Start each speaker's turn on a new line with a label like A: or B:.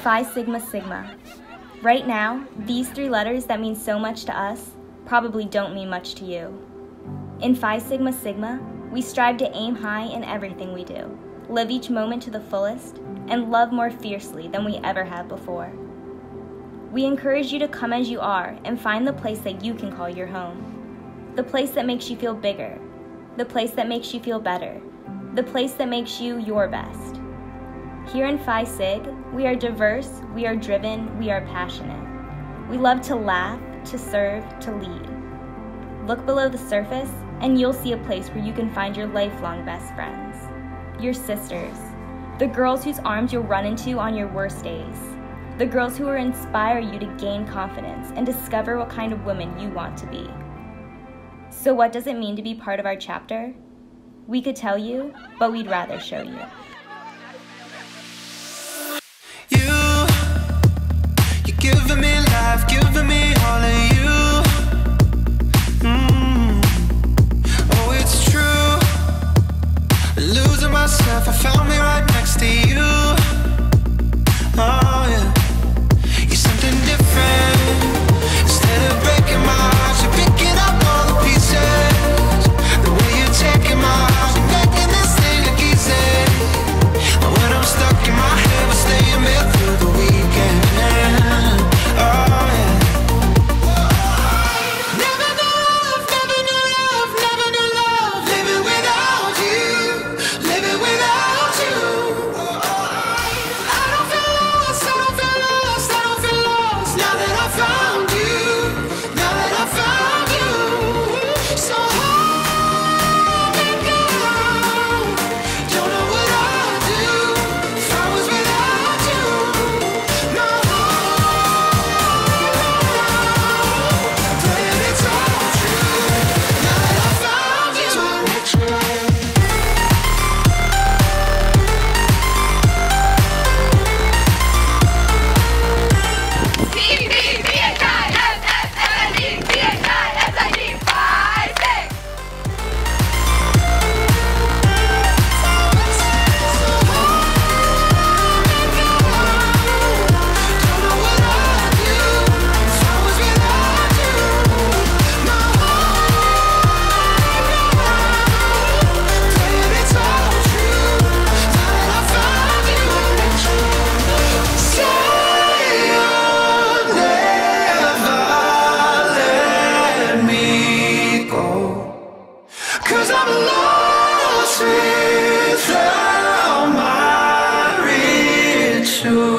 A: Phi Sigma Sigma. Right now, these 3 letters that mean so much to us probably don't mean much to you. In Phi Sigma Sigma, we strive to aim high in everything we do, live each moment to the fullest, and love more fiercely than we ever have before. We encourage you to come as you are and find the place that you can call your home. The place that makes you feel bigger. The place that makes you feel better. The place that makes you your best. Here in Phi Sig, we are diverse, we are driven, we are passionate. We love to laugh, to serve, to lead. Look below the surface, and you'll see a place where you can find your lifelong best friends. Your sisters. The girls whose arms you'll run into on your worst days. The girls who will inspire you to gain confidence and discover what kind of woman you want to be. So what does it mean to be part of our chapter? We could tell you, but we'd rather show you.
B: You're giving me life, giving me all of you. Oh, it's true. Losing myself, I found me right next to you. Oh yeah, you're something different. Instead of breaking my heart, you're picking up all the pieces. The way you're taking my heart, you're making this thing look easy. When I'm stuck in my head, we're staying there through the weekend. Oh yeah. Never knew love, never knew love, never knew love. Living without you, living without you. I don't feel lost, I don't feel lost, I don't feel lost. Now that I found you, now that I found you. So hold me down. Don't know what I'd do if I was without you. My playing it's all true. Now that I found you. Don't know what I'd do if I was without you. My playing it's all true. Now that I found you. Say you'll never let me go. 'Cause I'm lost without my ritual.